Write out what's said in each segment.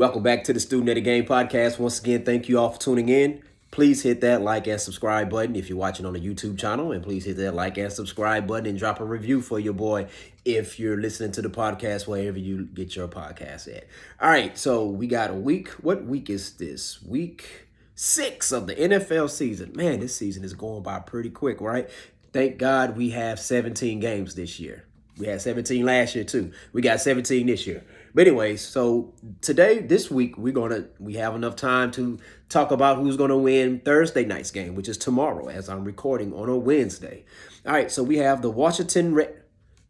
Welcome back to the Student of the Game podcast. Once again, thank you all for tuning in. Please hit that like and subscribe button if you're watching on the YouTube channel, and please hit that like and subscribe button and drop a review for your boy if you're listening to the podcast wherever you get your podcast at. All right, so we got a week. What week is this? Week 6 of the NFL season. Man, this season is going by pretty quick, right? Thank God we have 17 games this year. We had 17 last year too. We got 17 this year. But anyways, so this week, we have enough time to talk about who's gonna win Thursday night's game, which is tomorrow, as I'm recording on a Wednesday. All right, so we have the Washington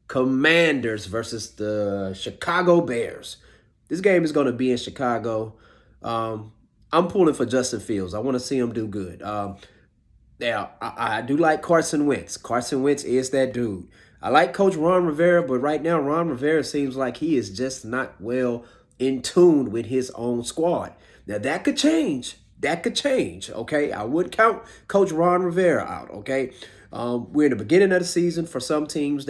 Commanders versus the Chicago Bears. This game is gonna be in Chicago. I'm pulling for Justin Fields. I want to see him do good. Now, I do like Carson Wentz. Carson Wentz is that dude. I like Coach Ron Rivera, but right now Ron Rivera seems like he is just not well in tune with his own squad. Now, that could change. That could change, okay? I would count Coach Ron Rivera out, okay? We're in the beginning of the season. For some teams,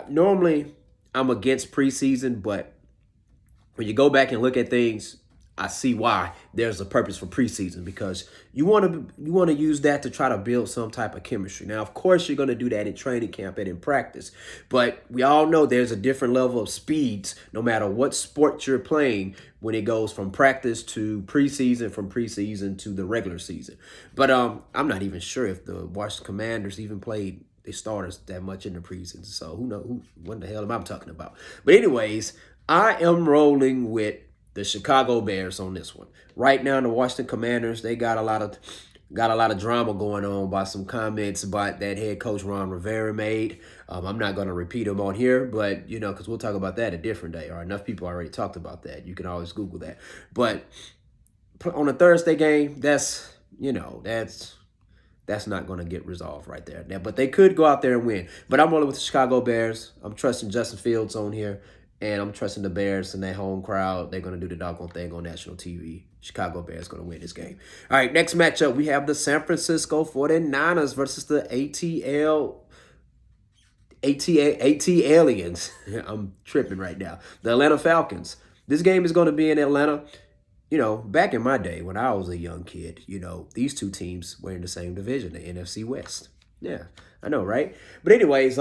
normally I'm against preseason, but when you go back and look at things, I see why there's a purpose for preseason, because you want to use that to try to build some type of chemistry. Now, of course, you're going to do that in training camp and in practice, but we all know there's a different level of speeds no matter what sport you're playing when it goes from practice to preseason, from preseason to the regular season. But I'm not even sure if the Washington Commanders even played the starters that much in the preseason, so who knows? What the hell am I talking about? But anyways, I am rolling with the Chicago Bears on this one. Right now, the Washington Commanders, they got a lot of drama going on by some comments about that head coach Ron Rivera made. I'm not going to repeat them on here, but because we'll talk about that a different day. Or enough people already talked about that. You can always Google that. But on a Thursday game, that's not going to get resolved right there. Now, but they could go out there and win. But I'm rolling with the Chicago Bears. I'm trusting Justin Fields on here. And I'm trusting the Bears and their home crowd. They're going to do the doggone thing on national TV. Chicago Bears going to win this game. All right, next matchup, we have the San Francisco 49ers versus the AT Aliens. I'm tripping right now. The Atlanta Falcons. This game is going to be in Atlanta. Back in my day when I was a young kid, these two teams were in the same division, the NFC West. Yeah, I know, right? But anyways,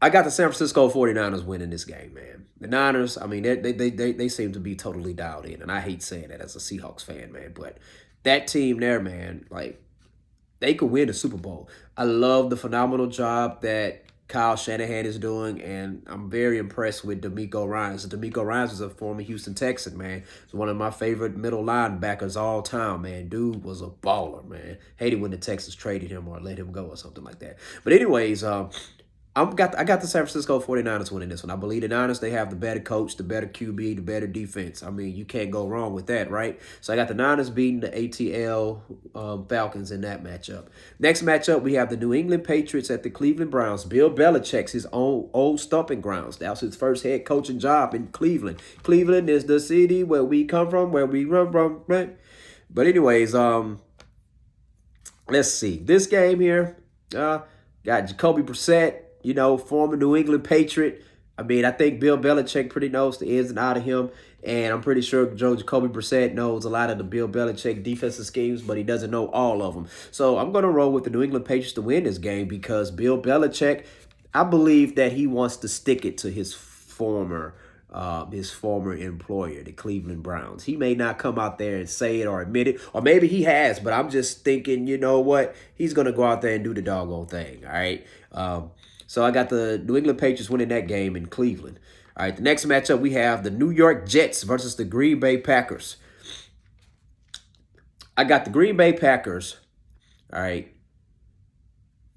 I got the San Francisco 49ers winning this game, man. The Niners, I mean, they seem to be totally dialed in, and I hate saying that as a Seahawks fan, man, but that team there, man, like, they could win the Super Bowl. I love the phenomenal job that Kyle Shanahan is doing, and I'm very impressed with DeMeco Ryans. DeMeco Ryans is a former Houston Texan, man. He's one of my favorite middle linebackers all time, man. Dude was a baller, man. Hated when the Texans traded him or let him go or something like that. But anyways, I got the San Francisco 49ers winning this one. I believe the Niners, they have the better coach, the better QB, the better defense. I mean, you can't go wrong with that, right? So I got the Niners beating the ATL Falcons in that matchup. Next matchup, we have the New England Patriots at the Cleveland Browns. Bill Belichick's his own old stomping grounds. That was his first head coaching job in Cleveland. Cleveland is the city where we come from, where we run from, right? But anyways, let's see. This game here, got Jacoby Brissett. Former New England Patriot. I mean, I think Bill Belichick pretty knows the ins and out of him. And I'm pretty sure Jacoby Brissett knows a lot of the Bill Belichick defensive schemes, but he doesn't know all of them. So I'm going to roll with the New England Patriots to win this game because Bill Belichick, I believe that he wants to stick it to his former employer, the Cleveland Browns. He may not come out there and say it or admit it, or maybe he has, but I'm just thinking, you know what? He's going to go out there and do the doggone thing, all right? So I got the New England Patriots winning that game in Cleveland. All right, the next matchup, we have the New York Jets versus the Green Bay Packers. I got the Green Bay Packers, all right.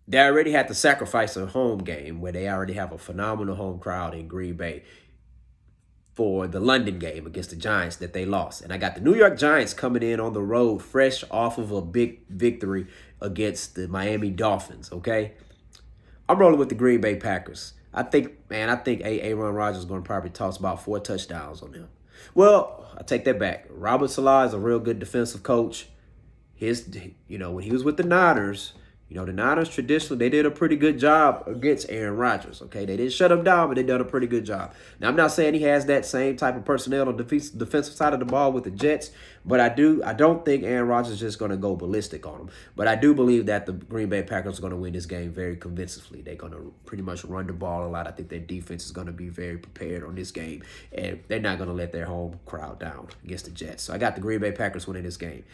They already had to sacrifice a home game where they already have a phenomenal home crowd in Green Bay for the London game against the Giants that they lost. And I got the New York Giants coming in on the road fresh off of a big victory against the Miami Dolphins, okay? I'm rolling with the Green Bay Packers. I think Aaron Rodgers is going to probably toss about 4 touchdowns on them. Well, I take that back. Robert Saleh is a real good defensive coach. When he was with the Niners, You know, the Niners traditionally, they did a pretty good job against Aaron Rodgers, okay? They didn't shut him down, but they done a pretty good job. Now, I'm not saying he has that same type of personnel on the defensive side of the ball with the Jets, but I don't think Aaron Rodgers is just going to go ballistic on him. But I do believe that the Green Bay Packers are going to win this game very convincingly. They're going to pretty much run the ball a lot. I think their defense is going to be very prepared on this game, and they're not going to let their home crowd down against the Jets. So I got the Green Bay Packers winning this game.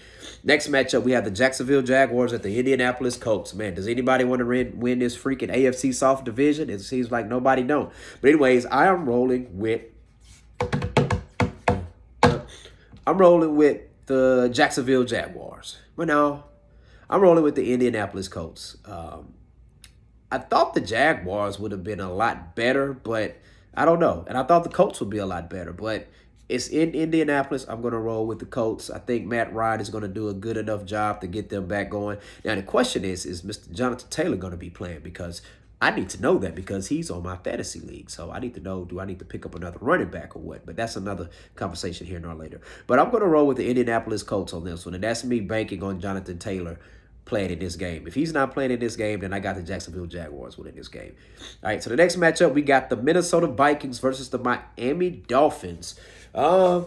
Next matchup, we have the Jacksonville Jaguars at the Indianapolis Colts. Man, does anybody want to win this freaking AFC South division? It seems like nobody don't. But anyways, I'm rolling with the Jacksonville Jaguars. But no, I'm rolling with the Indianapolis Colts. I thought the Jaguars would have been a lot better, but I don't know. And I thought the Colts would be a lot better, but it's in Indianapolis. I'm going to roll with the Colts. I think Matt Ryan is going to do a good enough job to get them back going. Now, the question is Mr. Jonathan Taylor going to be playing? Because I need to know that because he's on my fantasy league. So I need to know, do I need to pick up another running back or what? But that's another conversation here nor later. But I'm going to roll with the Indianapolis Colts on this one. And that's me banking on Jonathan Taylor playing in this game. If he's not playing in this game, then I got the Jacksonville Jaguars winning this game. All right, so the next matchup, we got the Minnesota Vikings versus the Miami Dolphins. I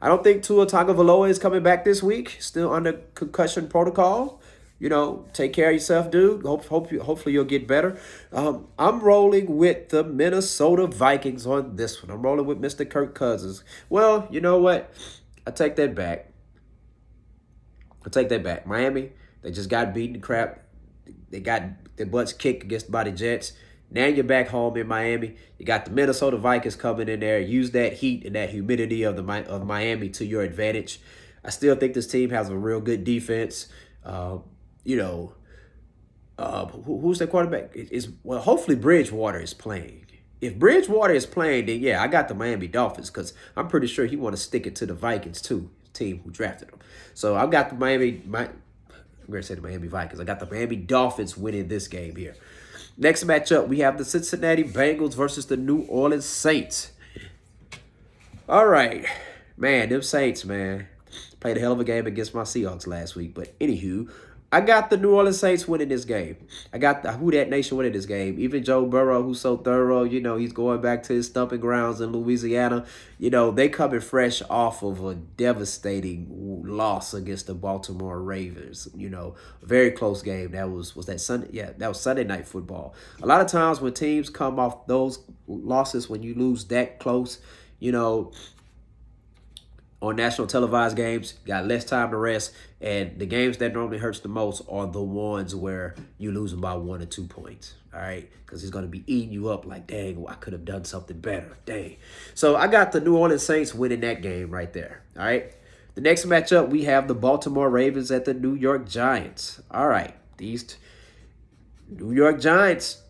don't think Tua Tagovailoa is coming back this week. Still under concussion protocol. You know, take care of yourself, dude. Hopefully you'll get better. I'm rolling with the Minnesota Vikings on this one. I'm rolling with Mr. Kirk Cousins. Well, you know what? I take that back. Miami, they just got beaten crap. They got their butts kicked against by the Jets. Now you're back home in Miami. You got the Minnesota Vikings coming in there. Use that heat and that humidity of Miami to your advantage. I still think this team has a real good defense. Who's their quarterback? Well, hopefully Bridgewater is playing. If Bridgewater is playing, then yeah, I got the Miami Dolphins because I'm pretty sure he want to stick it to the Vikings too, the team who drafted him. So I've got the I'm going to say the Miami Vikings. I got the Miami Dolphins winning this game here. Next matchup, we have the Cincinnati Bengals versus the New Orleans Saints. All right, man, them Saints, man, played a hell of a game against my Seahawks last week. But anywho, I got the New Orleans Saints winning this game. I got the Who Dat Nation winning this game. Even Joe Burrow, who's so thorough, you know, he's going back to his stomping grounds in Louisiana. You know, they coming fresh off of a devastating loss against the Baltimore Ravens. You know, a very close game. That was that Sunday? Yeah, that was Sunday Night Football. A lot of times when teams come off those losses, when you lose that close, you know, on national televised games, got less time to rest, and the games that normally hurts the most are the ones where you lose them by 1 or 2 points, all right? Because he's going to be eating you up like, dang, I could have done something better, dang. So I got the New Orleans Saints winning that game right there, all right? The next matchup, we have the Baltimore Ravens at the New York Giants. All right, these New York Giants,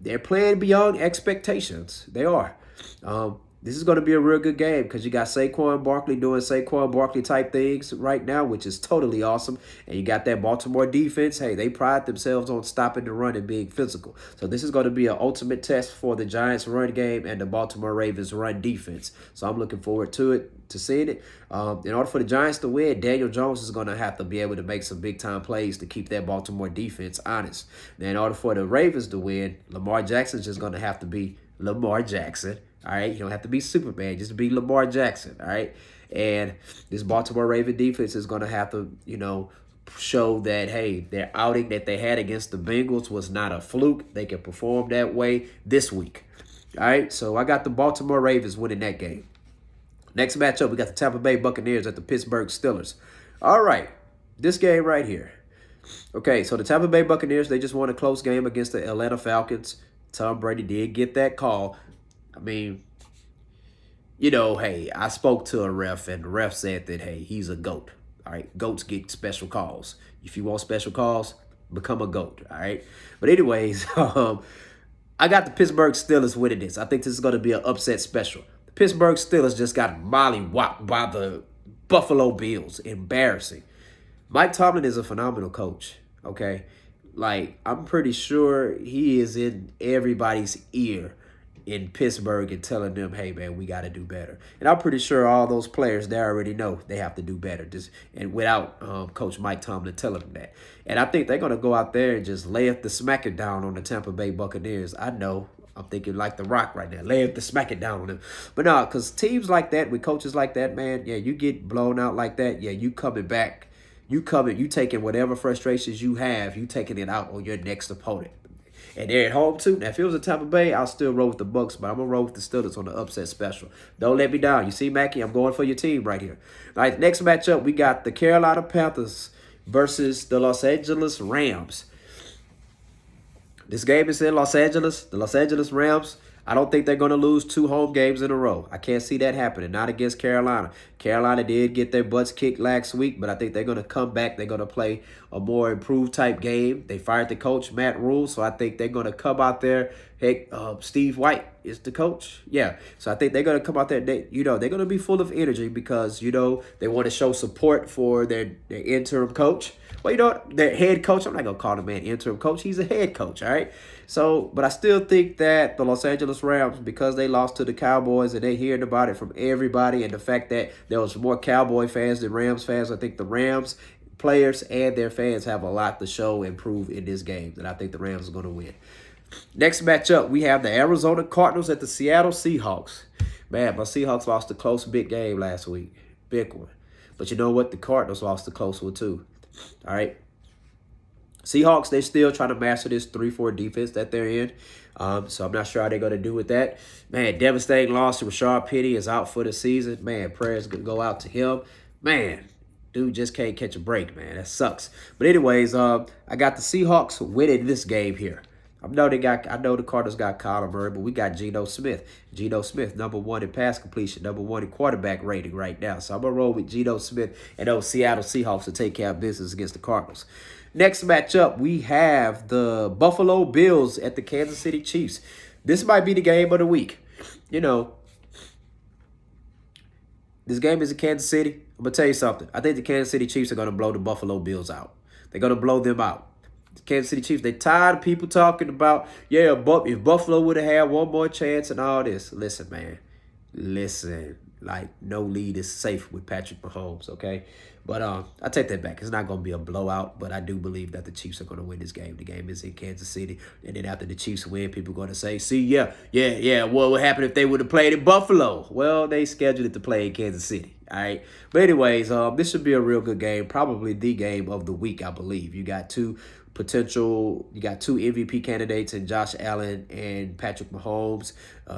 they're playing beyond expectations. They are. This is going to be a real good game because you got Saquon Barkley doing Saquon Barkley type things right now, which is totally awesome. And you got that Baltimore defense. Hey, they pride themselves on stopping the run and being physical. So this is going to be an ultimate test for the Giants run game and the Baltimore Ravens run defense. So I'm looking forward to it, to seeing it. In order for the Giants to win, Daniel Jones is going to have to be able to make some big time plays to keep that Baltimore defense honest. Now, in order for the Ravens to win, Lamar Jackson's just going to have to be Lamar Jackson. All right, you don't have to be Superman, just be Lamar Jackson, all right? And this Baltimore Raven defense is going to have to, you know, show that, hey, their outing that they had against the Bengals was not a fluke. They can perform that way this week, all right? So I got the Baltimore Ravens winning that game. Next matchup, we got the Tampa Bay Buccaneers at the Pittsburgh Steelers. All right, this game right here. Okay, so the Tampa Bay Buccaneers, they just won a close game against the Atlanta Falcons. Tom Brady did get that call. I mean, you know, hey, I spoke to a ref, and the ref said that, hey, he's a GOAT. All right, GOATs get special calls. If you want special calls, become a GOAT. All right. But anyways, I got the Pittsburgh Steelers winning this. I think this is going to be an upset special. The Pittsburgh Steelers just got mollywopped by the Buffalo Bills. Embarrassing. Mike Tomlin is a phenomenal coach. Okay. Like, I'm pretty sure he is in everybody's ear in Pittsburgh and telling them, hey, man, we got to do better. And I'm pretty sure all those players, they already know they have to do better. And without Coach Mike Tomlin telling them that. And I think they're going to go out there and just lay up the smack it down on the Tampa Bay Buccaneers. I know. I'm thinking like The Rock right now. Lay up the smack it down on them. But no, because teams like that, with coaches like that, man, yeah, you get blown out like that. Yeah, you coming back. You taking whatever frustrations you have, you taking it out on your next opponent. And they're at home too. Now, if it was a Tampa Bay, I'll still roll with the Bucks, but I'm gonna roll with the Steelers on the upset special. Don't let me down. You see, Mackie, I'm going for your team right here. All right, next matchup, we got the Carolina Panthers versus the Los Angeles Rams. This game is in Los Angeles. The Los Angeles Rams, I don't think they're going to lose 2 home games in a row. I can't see that happening. Not against Carolina. Carolina did get their butts kicked last week, but I think they're going to come back. They're going to play a more improved type game. They fired the coach, Matt Rule, so I think they're going to come out there. Heck, Steve White is the coach. Yeah, so I think they're going to come out there. They're going to be full of energy because, they want to show support for their interim coach. Well, their head coach, I'm not going to call the man interim coach. He's a head coach, all right? So, but I still think that the Los Angeles Rams, because they lost to the Cowboys and they're hearing about it from everybody, and the fact that there was more Cowboy fans than Rams fans, I think the Rams players and their fans have a lot to show and prove in this game, and I think the Rams are going to win. Next matchup, we have the Arizona Cardinals at the Seattle Seahawks. Man, my Seahawks lost a close big game last week. Big one. But you know what? The Cardinals lost a close one too. All right. Seahawks, they're still trying to master this 3-4 defense that they're in. So I'm not sure how they're going to do with that. Man, devastating loss to Rashard Penny is out for the season. Man, prayers go out to him. Man, dude just can't catch a break, man. That sucks. But anyways, I got the Seahawks winning this game here. I know the Cardinals got Kyler Murray, but we got Geno Smith. Geno Smith, #1 in pass completion, #1 in quarterback rating right now. So I'm going to roll with Geno Smith and those Seattle Seahawks to take care of business against the Cardinals. Next matchup, we have the Buffalo Bills at the Kansas City Chiefs. This might be the game of the week. This game is in Kansas City. I'm going to tell you something. I think the Kansas City Chiefs are going to blow the Buffalo Bills out. They're going to blow them out. The Kansas City Chiefs, they tired of people talking about, if Buffalo would have had one more chance and all this. Listen, man. Listen. Like, no lead is safe with Patrick Mahomes, okay? But I take that back. It's not going to be a blowout, but I do believe that the Chiefs are going to win this game. The game is in Kansas City. And then after the Chiefs win, people are going to say, what would happen if they would have played in Buffalo? Well, they scheduled it to play in Kansas City, all right? But anyways, this should be a real good game. Probably the game of the week, I believe. You got two MVP candidates in Josh Allen and Patrick Mahomes.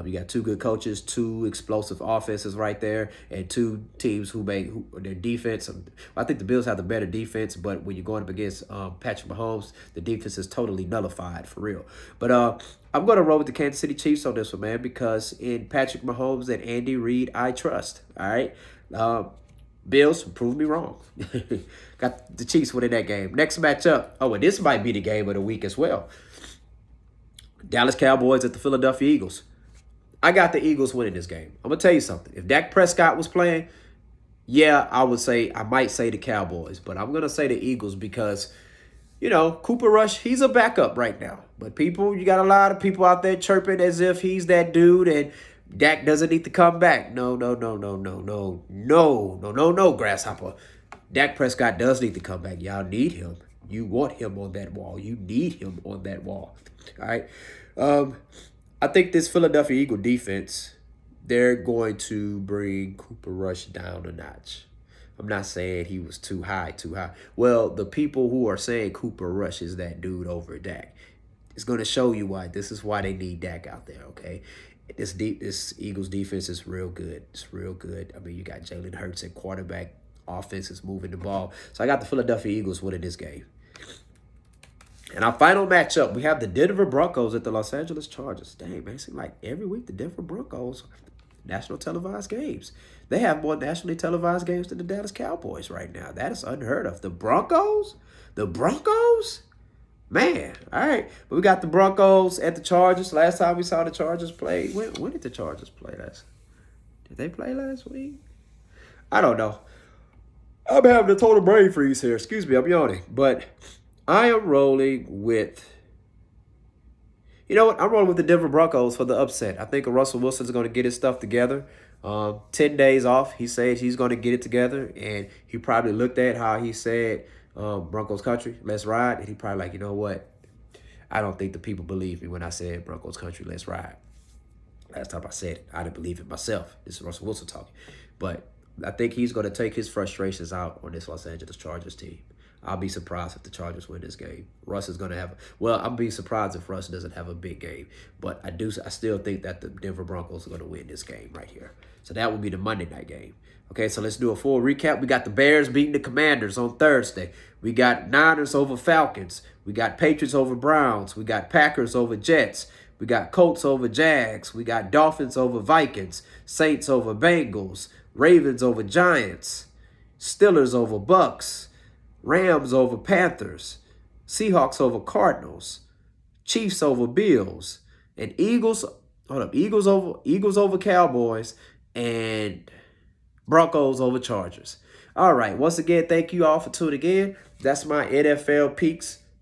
You got 2 good coaches, 2 explosive offenses right there, and 2 teams who their defense. I think the Bills have the better defense, but when you're going up against Patrick Mahomes, the defense is totally nullified for real. But I'm going to roll with the Kansas City Chiefs on this one, man, because in Patrick Mahomes and Andy Reid, I trust. All right. Bills, prove me wrong. Got the Chiefs winning that game. Next matchup. Oh, and this might be the game of the week as well. Dallas Cowboys at the Philadelphia Eagles. I got the Eagles winning this game. I'm going to tell you something. If Dak Prescott was playing, I might say the Cowboys. But I'm going to say the Eagles because, Cooper Rush, he's a backup right now. But you got a lot of people out there chirping as if he's that dude and Dak doesn't need to come back. No, Grasshopper. Dak Prescott does need to come back. Y'all need him. You want him on that wall. You need him on that wall. All right. I think this Philadelphia Eagle defense, they're going to bring Cooper Rush down a notch. I'm not saying he was too high. Well, the people who are saying Cooper Rush is that dude over Dak, it's going to show you why. This is why they need Dak out there, okay? This Eagles defense is real good. It's real good. I mean, you got Jalen Hurts at quarterback. Offense is moving the ball. So I got the Philadelphia Eagles winning this game. And our final matchup, we have the Denver Broncos at the Los Angeles Chargers. Dang, man, it seems like every week the Denver Broncos, national televised games. They have more nationally televised games than the Dallas Cowboys right now. That is unheard of. The Broncos? Man, all right. But we got the Broncos at the Chargers. Last time we saw the Chargers play, when did the Chargers play last? Did they play last week? I don't know. I'm having a total brain freeze here. Excuse me, I'm yawning. But I am rolling with, You know what? I'm rolling with the Denver Broncos for the upset. I think Russell Wilson's going to get his stuff together. 10 days off. He says he's going to get it together. And he probably looked at how he said, Broncos country, let's ride. And he probably like, you know what? I don't think the people believe me when I said Broncos country, let's ride. Last time I said it, I didn't believe it myself. This is Russell Wilson talking. But I think he's going to take his frustrations out on this Los Angeles Chargers team. I'll be surprised if the Chargers win this game. Russ is going to have, well, I'll be surprised if Russ doesn't have a big game. But I still think that the Denver Broncos are going to win this game right here. So that would be the Monday night game. Okay, so let's do a full recap. We got the Bears beating the Commanders on Thursday. We got Niners over Falcons. We got Patriots over Browns. We got Packers over Jets. We got Colts over Jags. We got Dolphins over Vikings. Saints over Bengals. Ravens over Giants. Steelers over Bucks. Rams over Panthers, Seahawks over Cardinals, Chiefs over Bills, and Eagles over Cowboys, and Broncos over Chargers. All right, once again, thank you all for tuning in. That's my NFL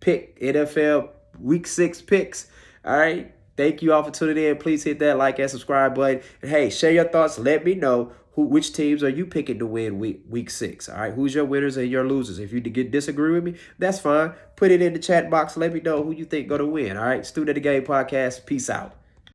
NFL Week 6 picks. All right, thank you all for tuning in. Please hit that like and subscribe button. And hey, share your thoughts. Let me know which teams are you picking to win week 6. All right, who's your winners and your losers? If you disagree with me, that's fine. Put it in the chat box. Let me know who you think going to win. All right, Student of the Game podcast. Peace out.